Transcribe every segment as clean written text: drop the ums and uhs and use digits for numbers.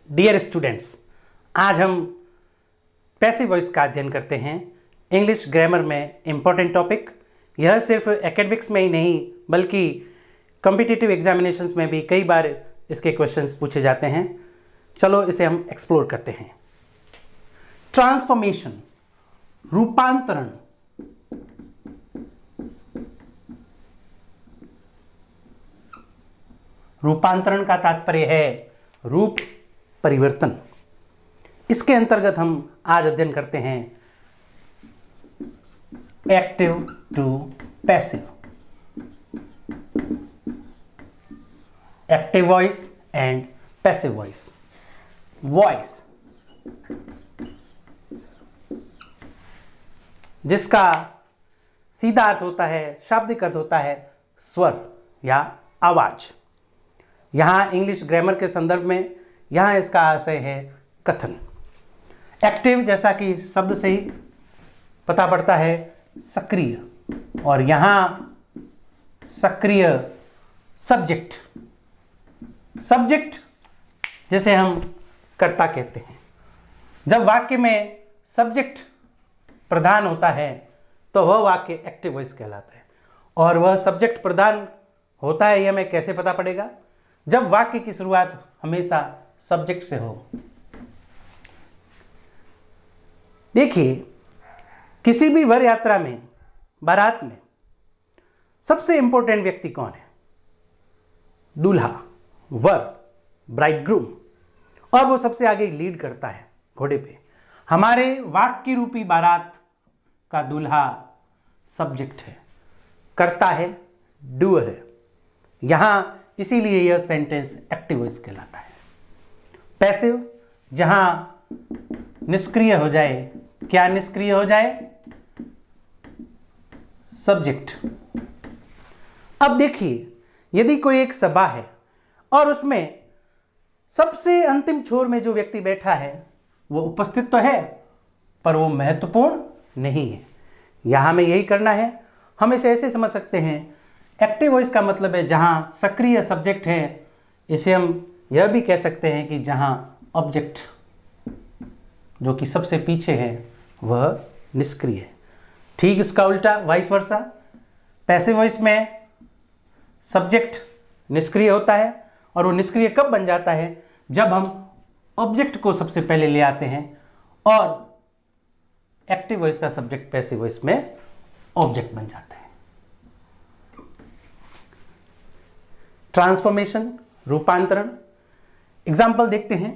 Dear students, आज हम passive voice का अध्ययन करते हैं। इंग्लिश ग्रामर में इम्पोर्टेंट टॉपिक। यह सिर्फ एकेडमिक्स में ही नहीं बल्कि कॉम्पिटिटिव एग्जामिनेशंस में भी कई बार इसके क्वेश्चंस पूछे जाते हैं। चलो इसे हम एक्सप्लोर करते हैं। ट्रांसफॉर्मेशन, रूपांतरण। रूपांतरण का तात्पर्य है रूप परिवर्तन। इसके अंतर्गत हम आज अध्ययन करते हैं active to passive, active voice and passive voice. Voice जिसका सीधा अर्थ होता है, शाब्दिक अर्थ होता है स्वर या आवाज। यहां इंग्लिश ग्रामर के संदर्भ में यहां इसका आशय है कथन। एक्टिव जैसा कि शब्द से ही पता पड़ता है सक्रिय, और यहां सक्रिय सब्जेक्ट, सब्जेक्ट जिसे हम कर्ता कहते हैं। जब वाक्य में सब्जेक्ट प्रधान होता है तो वह वाक्य एक्टिव वॉइस कहलाता है। और वह सब्जेक्ट प्रधान होता है, यह हमें कैसे पता पड़ेगा? जब वाक्य की शुरुआत हमेशा सब्जेक्ट से हो। देखिए, किसी भी वर यात्रा में, बारात में सबसे इंपॉर्टेंट व्यक्ति कौन है? दूल्हा, वर, ब्राइडग्रूम। और वो सबसे आगे लीड करता है घोड़े पे। हमारे वाक्य रूपी बारात का दूल्हा सब्जेक्ट है, करता है, डूअर है। यहां इसीलिए यह सेंटेंस एक्टिव वॉइस कहलाता है। पैसिव जहां निष्क्रिय हो जाए। क्या निष्क्रिय हो जाए? सब्जेक्ट। अब देखिए, यदि कोई एक सभा है और उसमें सबसे अंतिम छोर में जो व्यक्ति बैठा है वो उपस्थित तो है पर वो महत्वपूर्ण नहीं है। यहां में यही करना है। हम इसे ऐसे समझ सकते हैं, एक्टिव वॉइस का मतलब है जहां सक्रिय सब्जेक्ट है। इसे हम यह भी कह सकते हैं कि जहां ऑब्जेक्ट जो कि सबसे पीछे है वह निष्क्रिय है। ठीक इसका उल्टा, वाइस वर्सा। पैसिव वॉइस में सब्जेक्ट निष्क्रिय होता है, और वो निष्क्रिय कब बन जाता है? जब हम ऑब्जेक्ट को सबसे पहले ले आते हैं। और एक्टिव वॉइस का सब्जेक्ट पैसिव वॉइस में ऑब्जेक्ट बन जाता है। ट्रांसफॉर्मेशन, रूपांतरण। एग्जाम्पल देखते हैं।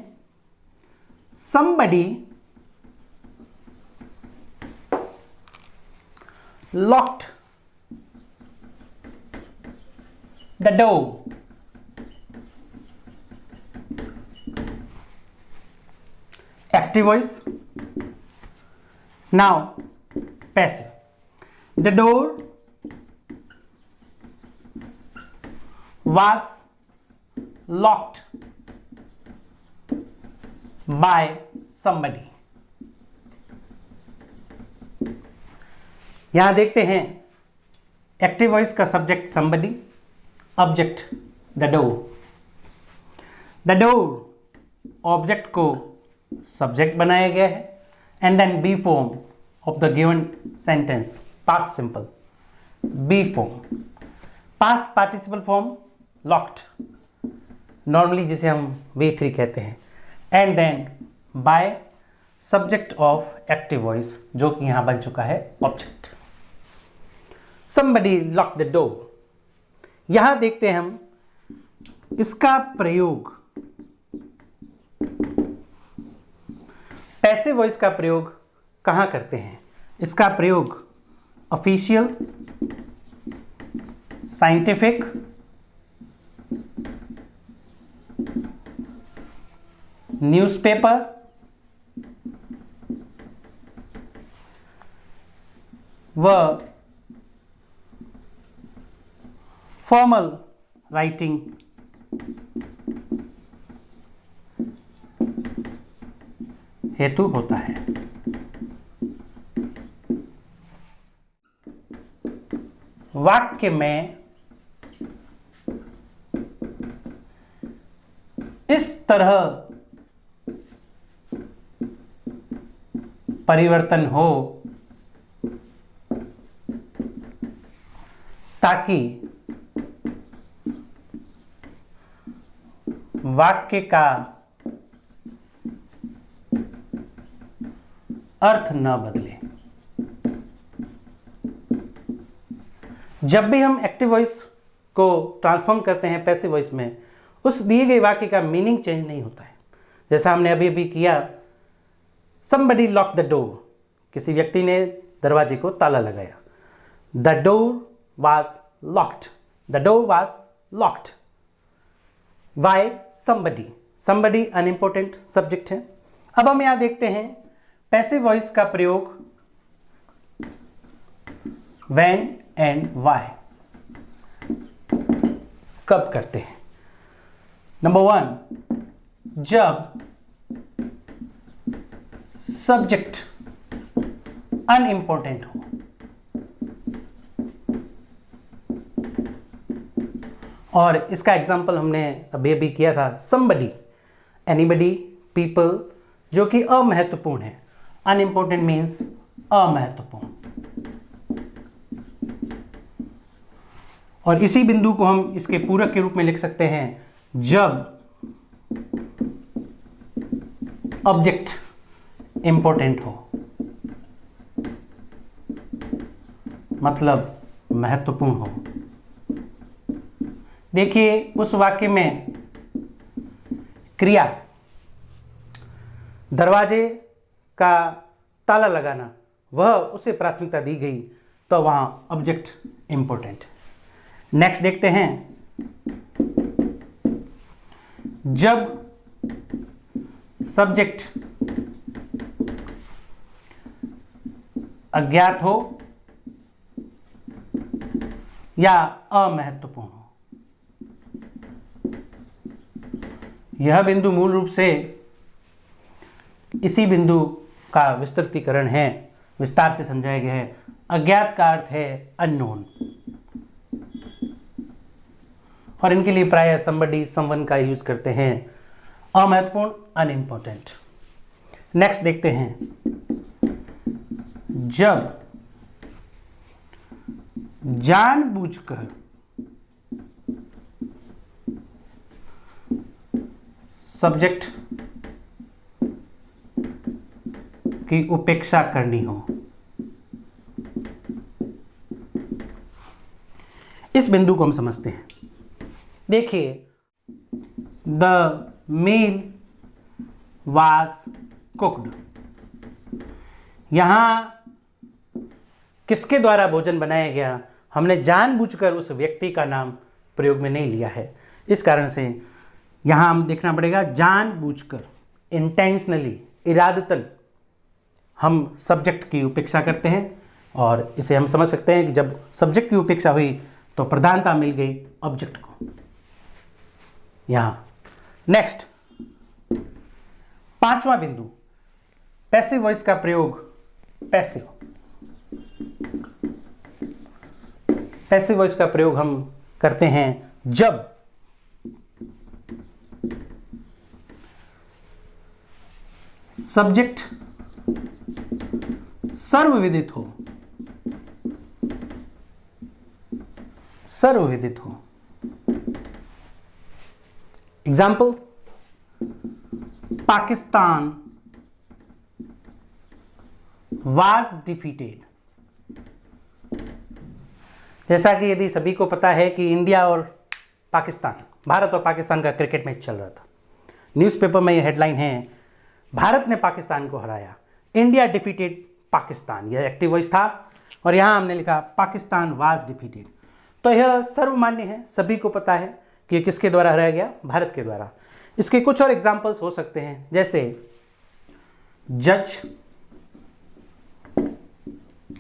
somebody locked the door. Active voice. Now passive. The door was locked by somebody. यहां देखते हैं एक्टिव वॉइस का subject somebody, object the door. The door object को सब्जेक्ट बनाया गया है। And then be form of the given sentence, past simple, be form, past participle form locked, normally जिसे हम V3 कहते हैं। And then by subject of active voice जो कि यहां बन चुका है object. somebody locked the door। यहां देखते हैं हम इसका प्रयोग, पैसिव वॉइस का प्रयोग कहां करते हैं? इसका प्रयोग ऑफिशियल, साइंटिफिक, न्यूज़पेपर, व फॉर्मल राइटिंग हेतु होता है। वाक्य में इस तरह परिवर्तन हो ताकि वाक्य का अर्थ न बदले। जब भी हम एक्टिव वॉइस को ट्रांसफॉर्म करते हैं पैसिव वॉइस में, उस दिए गए वाक्य का मीनिंग चेंज नहीं होता है। जैसा हमने अभी अभी किया, somebody locked the door, किसी व्यक्ति ने दरवाजे को ताला लगाया। The door was locked, the door was locked. Why? somebody unimportant subject है। अब हम यहां देखते हैं पैसिव वॉइस का प्रयोग when and why कब करते हैं। नंबर 1, जब सब्जेक्ट अनइम्पोर्टेंट हो। और इसका एग्जाम्पल हमने अभी अभी किया था, somebody, anybody, people, जो कि अमहत्वपूर्ण है। अनइम्पोर्टेंट मीन्स अमहत्वपूर्ण। और इसी बिंदु को हम इसके पूरक के रूप में लिख सकते हैं, जब ऑब्जेक्ट इंपॉर्टेंट हो, मतलब महत्वपूर्ण हो। देखिए उस वाक्य में क्रिया दरवाजे का ताला लगाना, वह उसे प्राथमिकता दी गई, तो वहां ऑब्जेक्ट इंपॉर्टेंट। नेक्स्ट देखते हैं, जब सब्जेक्ट अज्ञात हो या अमहत्वपूर्ण हो। यह बिंदु मूल रूप से इसी बिंदु का विस्तृतीकरण है, विस्तार से समझाया गया है। अज्ञात का अर्थ है अननोन, और इनके लिए प्राय somebody, someone का यूज करते हैं। अमहत्वपूर्ण, अनइम्पोर्टेंट। नेक्स्ट देखते हैं, जब जानबूझकर सब्जेक्ट की उपेक्षा करनी हो। इस बिंदु को हम समझते हैं। देखिए, द मील वाज कुक्ड, यहां किसके द्वारा भोजन बनाया गया, हमने जानबूझकर उस व्यक्ति का नाम प्रयोग में नहीं लिया है। इस कारण से यहां हम देखना पड़ेगा, जानबूझकर, इंटेंशनली, इरादतन हम सब्जेक्ट की उपेक्षा करते हैं। और इसे हम समझ सकते हैं कि जब सब्जेक्ट की उपेक्षा हुई तो प्रधानता मिल गई ऑब्जेक्ट को। यहां नेक्स्ट 5वां बिंदु, पैसिव वॉइस का प्रयोग। पैसिव वॉइस का प्रयोग हम करते हैं जब सब्जेक्ट सर्वविदित हो। Example, Pakistan was defeated. जैसा कि यदि सभी को पता है कि इंडिया और पाकिस्तान, भारत और पाकिस्तान का क्रिकेट मैच चल रहा था। न्यूज़पेपर में यह हेडलाइन है, भारत ने पाकिस्तान को हराया, इंडिया डिफीटेड पाकिस्तान। यह एक्टिव वॉइस था और यहां हमने लिखा पाकिस्तान वाज डिफीटेड। तो यह सर्वमान्य है, सभी को पता है कि यह किसके द्वारा हराया गया, भारत के द्वारा। इसके कुछ और एग्जाम्पल्स हो सकते हैं, जैसे जज,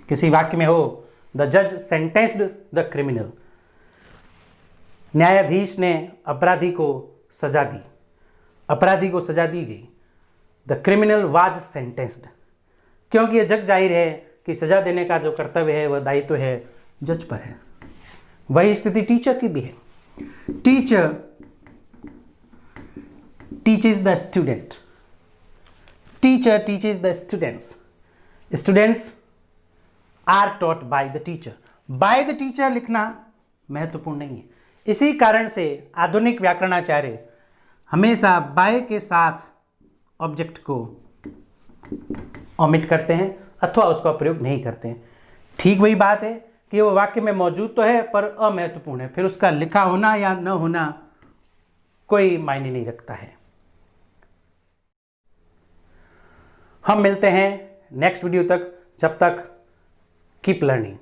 किसी वाक्य में हो द जज सेंटेंस्ड द क्रिमिनल, न्यायाधीश ने अपराधी को सजा दी, अपराधी को सजा दी गई। द क्रिमिनल वाज सेंटेंस्ड, क्योंकि यह जग जाहिर है कि सजा देने का जो कर्तव्य है वह दायित्व है जज पर है। वही स्थिति टीचर की भी है। Teacher teaches the student, teacher teaches the students. Students are taught by the teacher. By the teacher लिखना महत्वपूर्ण नहीं है। इसी कारण से आधुनिक व्याकरणाचार्य हमेशा बाय के साथ ऑब्जेक्ट को ओमिट करते हैं अथवा उसका प्रयोग नहीं करते हैं। ठीक वही बात है कि वो वाक्य में मौजूद तो है पर अमहत्वपूर्ण है, फिर उसका लिखा होना या न होना कोई मायने नहीं रखता है। हम मिलते हैं नेक्स्ट वीडियो तक, जब तक कीप लर्निंग।